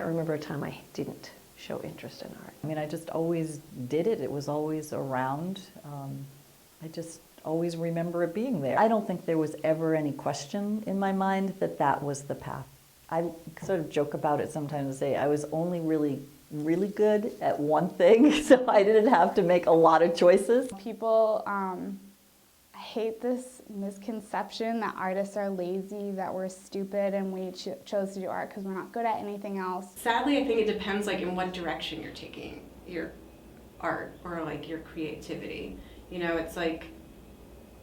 remember a time I didn't show interest in art. I mean, I just always did it. It was always around. I just always remember it being there. I don't think there was ever any question in my mind that that was the path. I sort of joke about it sometimes and say I was only really good at one thing, so I didn't have to make a lot of choices. People hate this misconception that artists are lazy, that we're stupid, and we chose to do art because we're not good at anything else. Sadly, I think it depends like in what direction you're taking your art or like your creativity. You know, it's like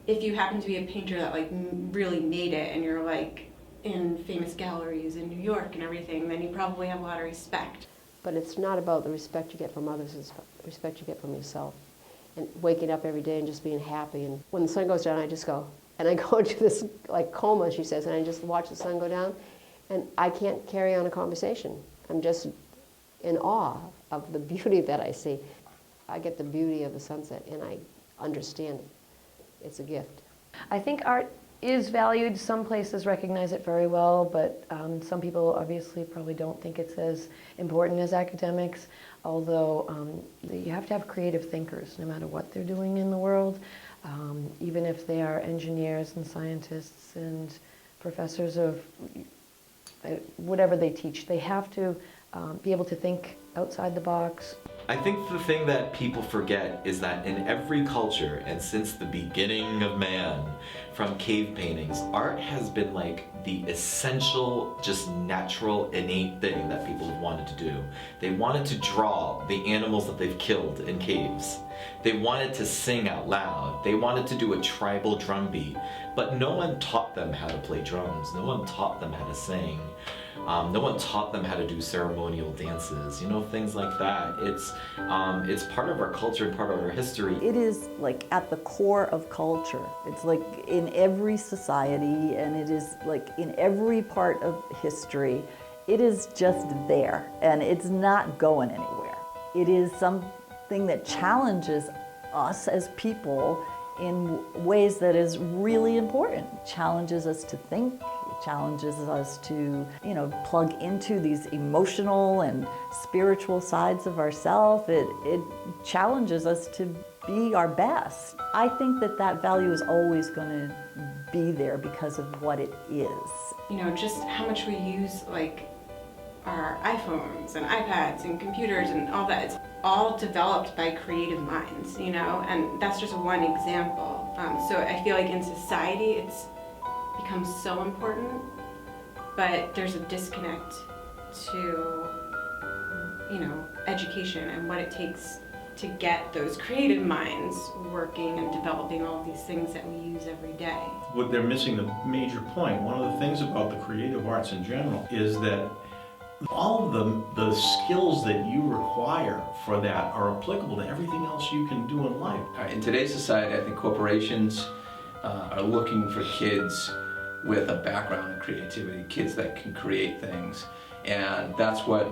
if you happen to be a painter that like really made it and you're like in famous galleries in New York and everything, then you probably have a lot of respect. But it's not about the respect you get from others, it's the respect you get from yourself. And waking up every day and just being happy. And when the sun goes down, I just go. And I go into this like coma, she says, and I just watch the sun go down. And I can't carry on a conversation. I'm just in awe of the beauty that I see. I get the beauty of the sunset and I understand it. It's a gift. I think art is valued. Some places recognize it very well, but some people obviously probably don't think it's as important as academics, although you have to have creative thinkers no matter what they're doing in the world, even if they are engineers and scientists and professors of whatever they teach. They have to be able to think outside the box. I think the thing that people forget is that in every culture, and since the beginning of man, from cave paintings, art has been like the essential, just natural, innate thing that people have wanted to do. They wanted to draw the animals that they've killed in caves. They wanted to sing out loud. They wanted to do a tribal drum beat, but no one taught them how to play drums. No one taught them how to sing. No one taught them how to do ceremonial dances, you know, things like that. It's part of our culture and part of our history. It is like at the core of culture. It's like in every society, and it is like in every part of history. It is just there, and it's not going anywhere. It is something that challenges us as people in ways that is really important. It challenges us to think. Challenges us to, you know, plug into these emotional and spiritual sides of ourselves. It challenges us to be our best. I think that that value is always going to be there because of what it is. You know, just how much we use like our iPhones and iPads and computers and all that. It's all developed by creative minds, you know, and that's just one example. So I feel like in society it's becomes so important, but there's a disconnect to, you know, education and what it takes to get those creative minds working and developing all of these things that we use every day. What they're missing the major point. One of the things about the creative arts in general is that all of the skills that you require for that are applicable to everything else you can do in life. In today's society, I think corporations are looking for kids with a background in creativity, kids that can create things. And that's what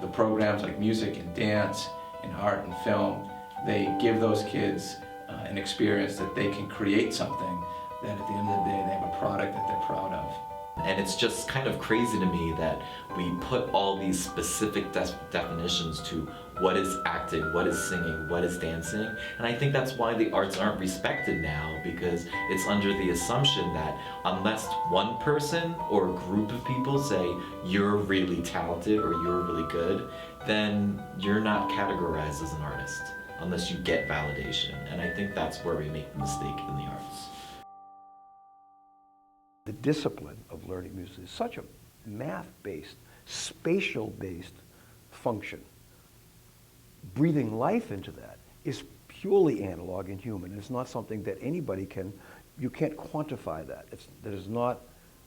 the programs like music and dance and art and film, they give those kids an experience that they can create something that at the end of the day they have a product that they're proud of. And it's just kind of crazy to me that we put all these specific definitions to what is acting, what is singing, what is dancing. And I think that's why the arts aren't respected now, because it's under the assumption that unless one person or a group of people say you're really talented or you're really good, then you're not categorized as an artist unless you get validation. And I think that's where we make the mistake in the arts. The discipline of learning music is such a math-based, spatial-based function. Breathing life into that is purely analog and human. It's not something that anybody can, you can't quantify that. That is not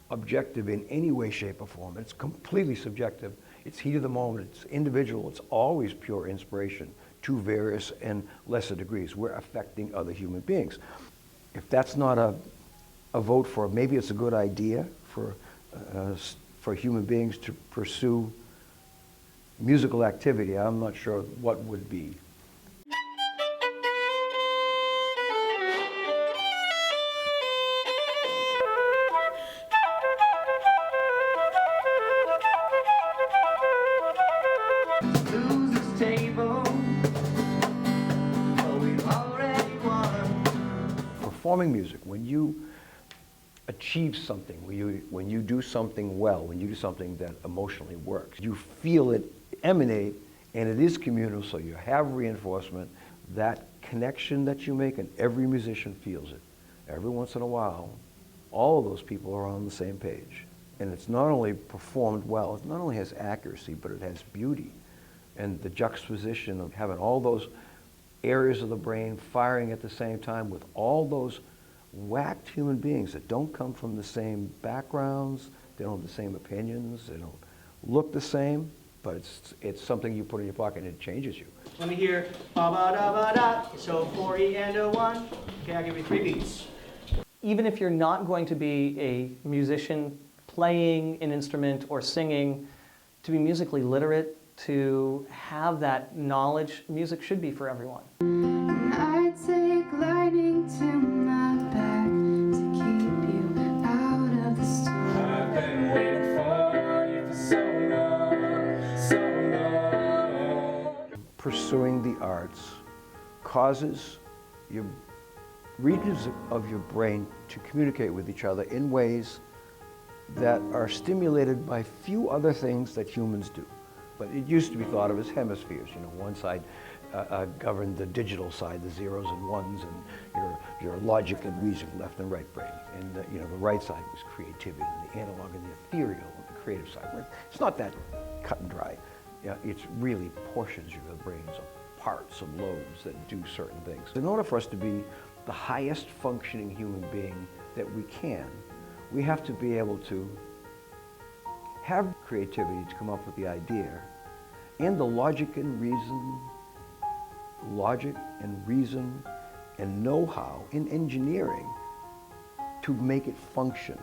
objective in any way, shape, or form. It's completely subjective. It's heat of the moment. It's individual. It's always pure inspiration to various and lesser degrees. We're affecting other human beings. If that's not a vote for, maybe it's a good idea for human beings to pursue musical activity, I'm not sure what would be. performing music, when you achieve something, when you do something well, when you do something that emotionally works, you feel it emanate, and it is communal, so you have reinforcement. That connection that you make, and every musician feels it. Every once in a while, all of those people are on the same page. And it's not only performed well, it not only has accuracy, but it has beauty. And the juxtaposition of having all those areas of the brain firing at the same time with all those whacked human beings that don't come from the same backgrounds, they don't have the same opinions, they don't look the same, but it's something you put in your pocket and it changes you. Let me hear ba ba da ba da. So 4-E and a 1. Okay, I'll give you 3 beats. Even if you're not going to be a musician playing an instrument or singing, to be musically literate, to have that knowledge, music should be for everyone. I take lightning to my back to keep you out of the storm. I've been waiting for you for so long. Pursuing the arts causes your regions of your brain to communicate with each other in ways that are stimulated by few other things that humans do. But it used to be thought of as hemispheres. You know, one side governed the digital side, the zeros and ones, and your logic and reason, left and right brain. And you know, the right side was creativity, and the analog and the ethereal, and the creative side. It's not that cut and dry. Yeah, it's really portions of the brains of parts of lobes that do certain things. In order for us to be the highest functioning human being that we can, we have to be able to have creativity to come up with the idea, and the logic and reason and know-how in engineering to make it function.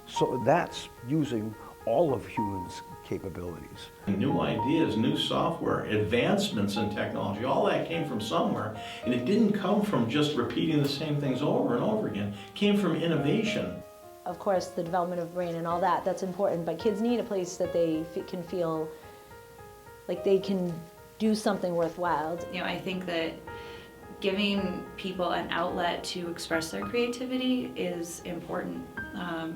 So that's using all of humans' capabilities. New ideas, new software, advancements in technology, all that came from somewhere, and it didn't come from just repeating the same things over and over again. It came from innovation. Of course, the development of brain and all that, that's important, but kids need a place that they can feel like they can do something worthwhile. You know, I think that giving people an outlet to express their creativity is important.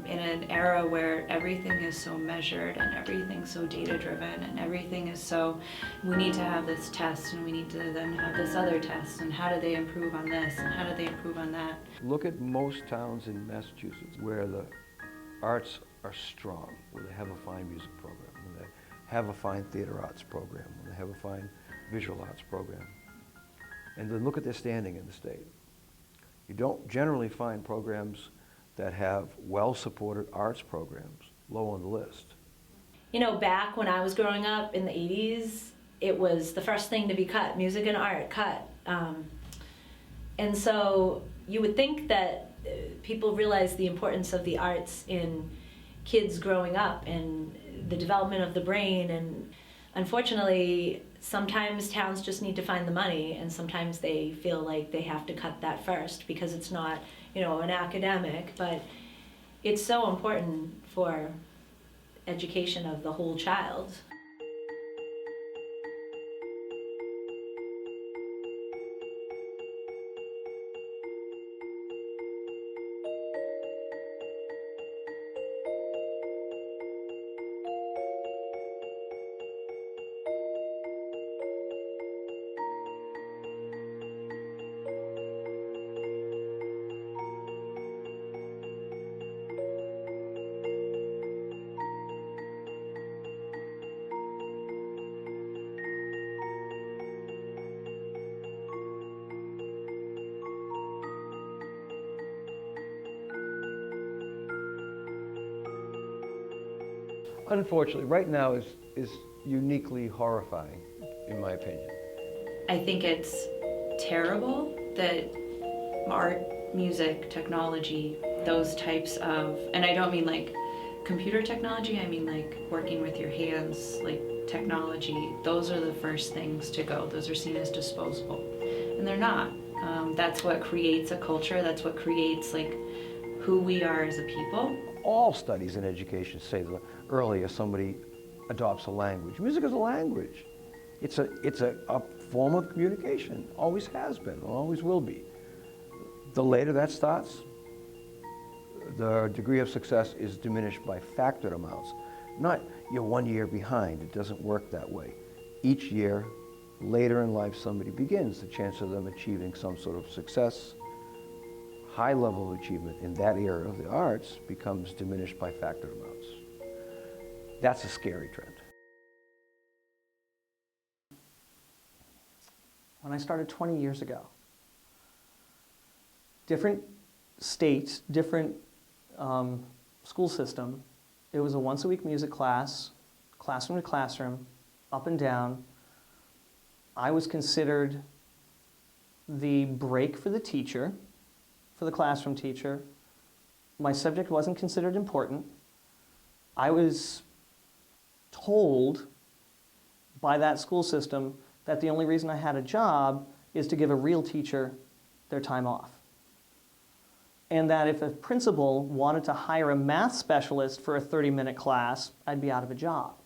In an era where everything is so measured and everything's so data driven and everything is so, we need to have this test and we need to then have this other test, and how do they improve on this and how do they improve on that? Look at most towns in Massachusetts where the arts are strong, where they have a fine music program, where they have a fine theater arts program, where they have a fine visual arts program. And then look at their standing in the state. You don't generally find programs that have well-supported arts programs low on the list. You know, back when I was growing up in the 80s, it was the first thing to be cut, music and art, cut. And so you would think that people realize the importance of the arts in kids growing up and the development of the brain, and unfortunately, sometimes towns just need to find the money, and sometimes they feel like they have to cut that first because it's not, you know, an academic, but it's so important for education of the whole child. Unfortunately, right now is uniquely horrifying, in my opinion. I think it's terrible that art, music, technology, those types of, and I don't mean like computer technology, I mean like working with your hands, like technology, those are the first things to go. Those are seen as disposable, and they're not. That's what creates a culture, that's what creates like who we are as a people. All studies in education say the earlier somebody adopts a language. Music is a language. It's a form of communication, always has been, always will be. The later that starts, the degree of success is diminished by factored amounts. Not you're 1 year behind. It doesn't work that way. Each year, later in life, somebody begins, the chance of them achieving some sort of success, high level of achievement in that area of the arts becomes diminished by factored amounts. That's a scary trend. When I started 20 years ago, different states, different school system, it was a once-a-week music class, classroom to classroom, up and down. I was considered the break for the teacher, for the classroom teacher. My subject wasn't considered important. I was told by that school system that the only reason I had a job is to give a real teacher their time off. And that if a principal wanted to hire a math specialist for a 30-minute class, I'd be out of a job.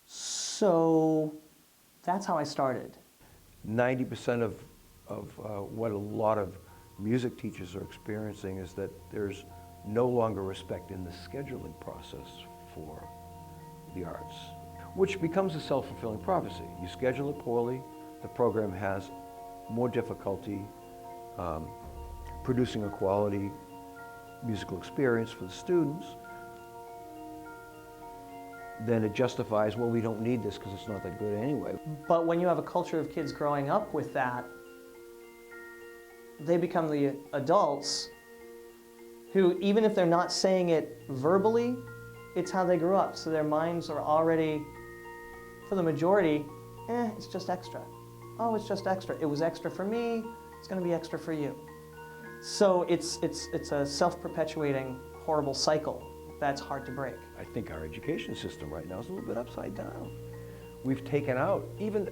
So that's how I started. 90% of what a lot of music teachers are experiencing is that there's no longer respect in the scheduling process for the arts, which becomes a self-fulfilling prophecy. You schedule it poorly, the program has more difficulty producing a quality musical experience for the students, then it justifies, well, we don't need this because it's not that good anyway. But when you have a culture of kids growing up with that, they become the adults who, even if they're not saying it verbally, it's how they grew up. So their minds are already, for the majority, it's just extra. Oh, it's just extra. It was extra for me, it's going to be extra for you. So it's a self-perpetuating, horrible cycle that's hard to break. I think our education system right now is a little bit upside down. We've taken out even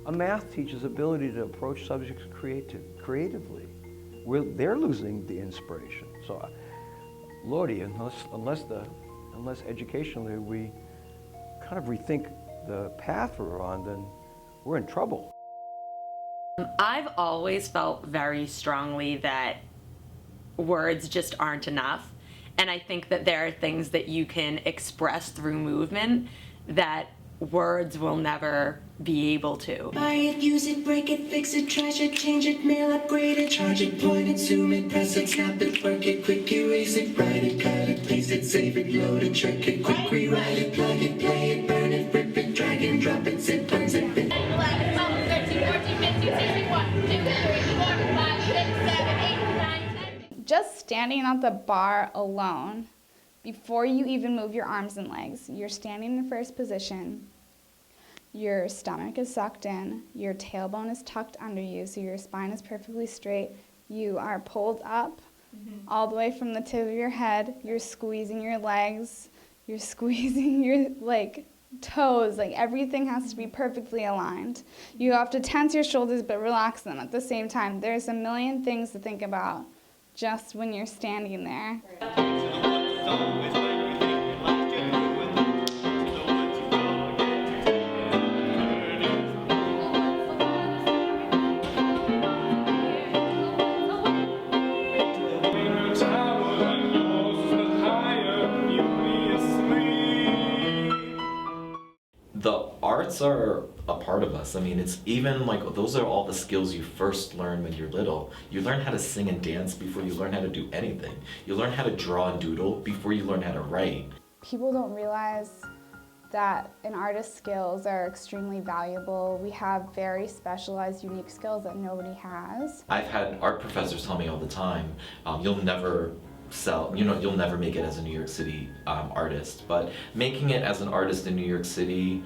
a math teacher's ability to approach subjects creatively. They're losing the inspiration. So, Lordy, unless educationally we kind of rethink the path we're on, then we're in trouble. I've always felt very strongly that words just aren't enough. And I think that there are things that you can express through movement that words will never be able to. Buy it, use it, break it, fix it, trash it, change it, mail, upgrade it, charge it, point it, zoom it, press it, snap it, work it, quick erase it, write it, cut it, paste it, save it, load it, trick it, quick rewrite it, plug it, play it, burn it, rip it, drag and drop it, zip, unzip it. 11, 12, 13, 14, 15, 16, 1, 2, 3, 4, 5, 6, 7, 8, 9, 10. Just standing at the bar alone, before you even move your arms and legs, you're standing in the first position, your stomach is sucked in, your tailbone is tucked under you, so your spine is perfectly straight, you are pulled up all the way from the tip of your head, you're squeezing your legs, you're squeezing your toes, everything has to be perfectly aligned. You have to tense your shoulders but relax them at the same time. There's a million things to think about just when you're standing there. The arts are a part of us. I mean, it's even those are all the skills you first learn when you're little. You learn how to sing and dance before you learn how to do anything. You learn how to draw and doodle before you learn how to write. People don't realize that an artist's skills are extremely valuable. We have very specialized, unique skills that nobody has. I've had art professors tell me all the time, you'll never you'll never make it as a New York City artist, but making it as an artist in New York City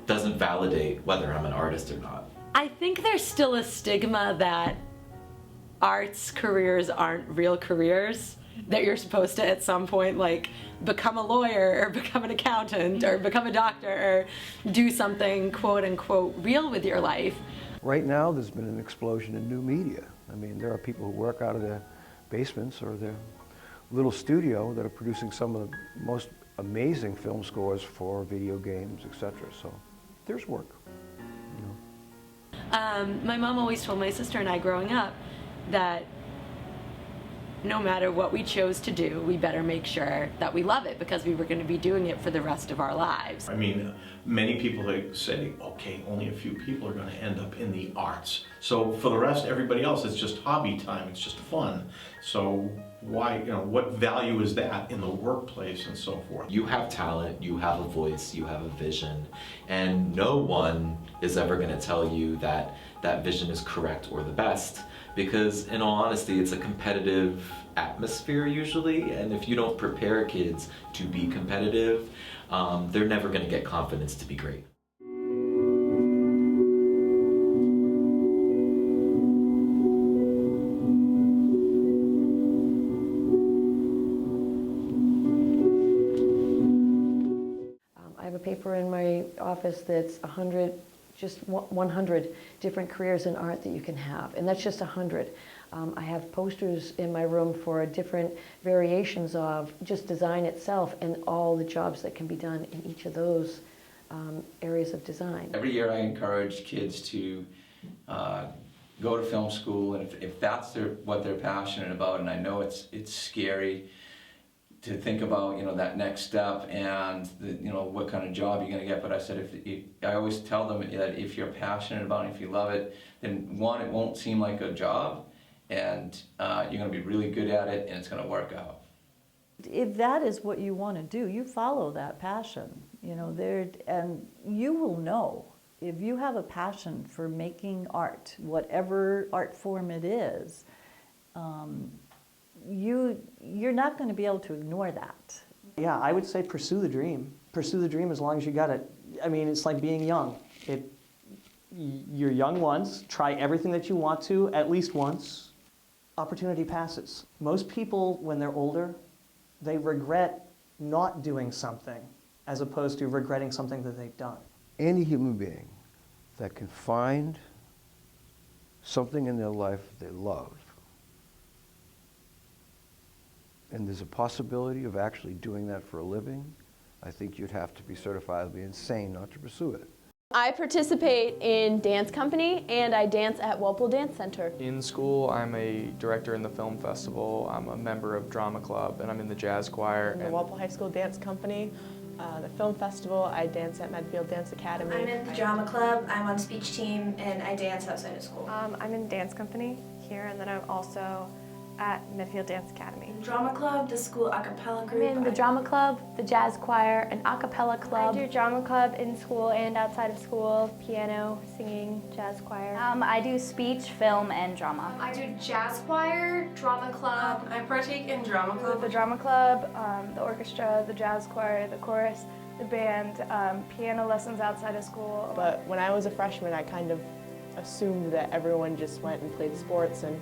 doesn't validate whether I'm an artist or not. I think there's still a stigma that arts careers aren't real careers, that you're supposed to at some point become a lawyer or become an accountant or become a doctor or do something quote unquote real with your life. Right now there's been an explosion in new media. I mean, there are people who work out of their basements or their little studio that are producing some of the most amazing film scores for video games, etc. So there's work. My mom always told my sister and I growing up that no matter what we chose to do, we better make sure that we love it because we were going to be doing it for the rest of our lives. I mean, many people say, okay, only a few people are going to end up in the arts. So for the rest, everybody else, it's just hobby time, it's just fun. So why, what value is that in the workplace and so forth? You have talent, you have a voice, you have a vision, and no one is ever going to tell you that that vision is correct or the best, because in all honesty, it's a competitive atmosphere usually, and if you don't prepare kids to be competitive, they're never going to get confidence to be great. I have a paper in my office that's 100 different careers in art that you can have, and that's just 100. I have posters in my room for different variations of just design itself and all the jobs that can be done in each of those areas of design. Every year I encourage kids to go to film school, and if that's what they're passionate about, and I know it's scary to think about, that next step and what kind of job you're going to get. But I said, I always tell them that if you're passionate about it, if you love it, then one, it won't seem like a job, and you're going to be really good at it, and it's going to work out. If that is what you want to do, you follow that passion, and you will know. If you have a passion for making art, whatever art form it is, you're not going to be able to ignore that. Yeah, I would say pursue the dream. Pursue the dream as long as you got it. I mean, it's like being young. You're young once, try everything that you want to at least once. Opportunity passes. Most people, when they're older, they regret not doing something as opposed to regretting something that they've done. Any human being that can find something in their life they love, and there's a possibility of actually doing that for a living, I think you'd have to be certifiably insane not to pursue it. I participate in dance company and I dance at Walpole Dance Center. In school, I'm a director in the film festival, I'm a member of drama club, and I'm in the jazz choir. In the Walpole High School Dance Company, the film festival, I dance at Medfield Dance Academy. I'm in the drama club, I'm on speech team, and I dance outside of school. I'm in dance company here, and then I'm also at Medfield Dance Academy. Drama club, the school a cappella group. I'm in the drama club, the jazz choir, an a cappella club. I do drama club in school and outside of school, piano, singing, jazz choir. I do speech, film, and drama. I do jazz choir, drama club. I partake in drama club. The drama club, the orchestra, the jazz choir, the chorus, the band, piano lessons outside of school. But when I was a freshman, I kind of assumed that everyone just went and played sports, and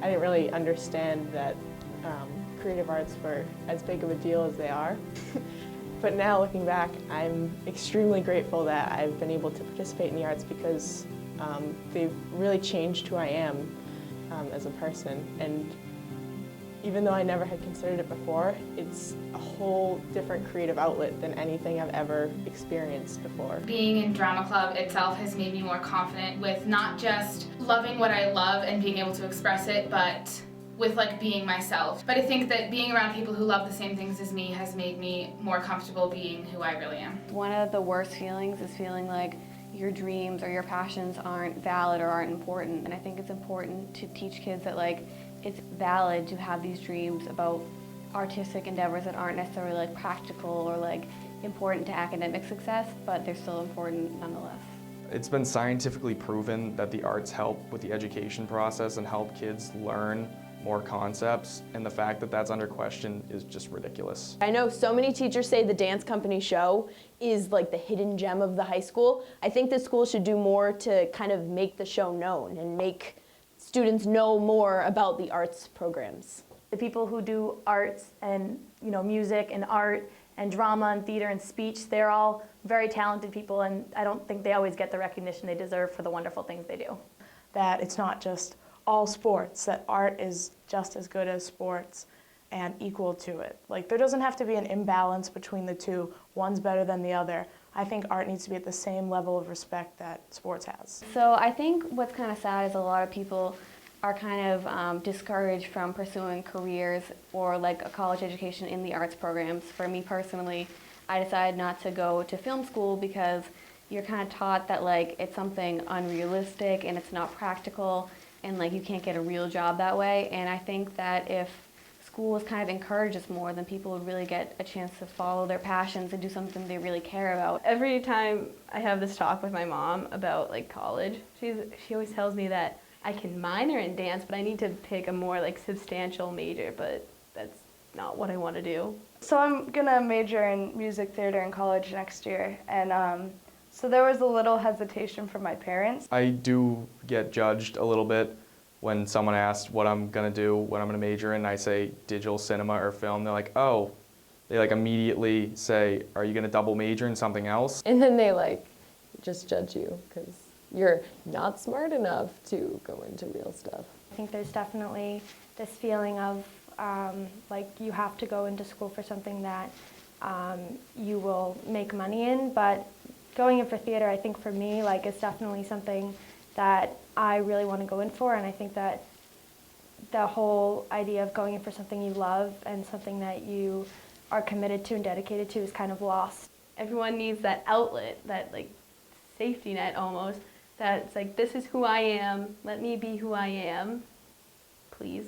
I didn't really understand that creative arts were as big of a deal as they are. But now looking back, I'm extremely grateful that I've been able to participate in the arts because they've really changed who I am as a person. And even though I never had considered it before, it's a whole different creative outlet than anything I've ever experienced before. Being in drama club itself has made me more confident with not just loving what I love and being able to express it, but with being myself. But I think that being around people who love the same things as me has made me more comfortable being who I really am. One of the worst feelings is feeling like your dreams or your passions aren't valid or aren't important. And I think it's important to teach kids that it's valid to have these dreams about artistic endeavors that aren't necessarily practical or important to academic success, but they're still important nonetheless. It's been scientifically proven that the arts help with the education process and help kids learn more concepts, and the fact that that's under question is just ridiculous. I know so many teachers say the dance company show is the hidden gem of the high school. I think the school should do more to kind of make the show known and make students know more about the arts programs. The people who do arts and music and art and drama and theater and speech, they're all very talented people, and I don't think they always get the recognition they deserve for the wonderful things they do. That it's not just all sports, that art is just as good as sports and equal to it. There doesn't have to be an imbalance between the two. One's better than the other. I think art needs to be at the same level of respect that sports has. So I think what's kind of sad is a lot of people are kind of discouraged from pursuing careers or like a college education in the arts programs. For me personally, I decided not to go to film school because you're kind of taught that like it's something unrealistic and it's not practical and like you can't get a real job that way. And I think that if schools kind of encourage us more, then people would really get a chance to follow their passions and do something they really care about. Every time I have this talk with my mom about like college, she always tells me that I can minor in dance, but I need to pick a more like substantial major, but that's not what I want to do. So I'm gonna major in music theater in college next year, and so there was a little hesitation from my parents. I do get judged a little bit when someone asks what I'm gonna do, what I'm gonna major in, and I say digital cinema or film. They're like, oh, they like immediately say, are you gonna double major in something else? And then they like just judge you because you're not smart enough to go into real stuff. I think there's definitely this feeling of like you have to go into school for something that you will make money in, but going in for theater, I think for me, like it's definitely something that I really want to go in for, and I think that the whole idea of going in for something you love and something that you are committed to and dedicated to is kind of lost. Everyone needs that outlet, that like safety net almost, that's like, this is who I am, let me be who I am, please.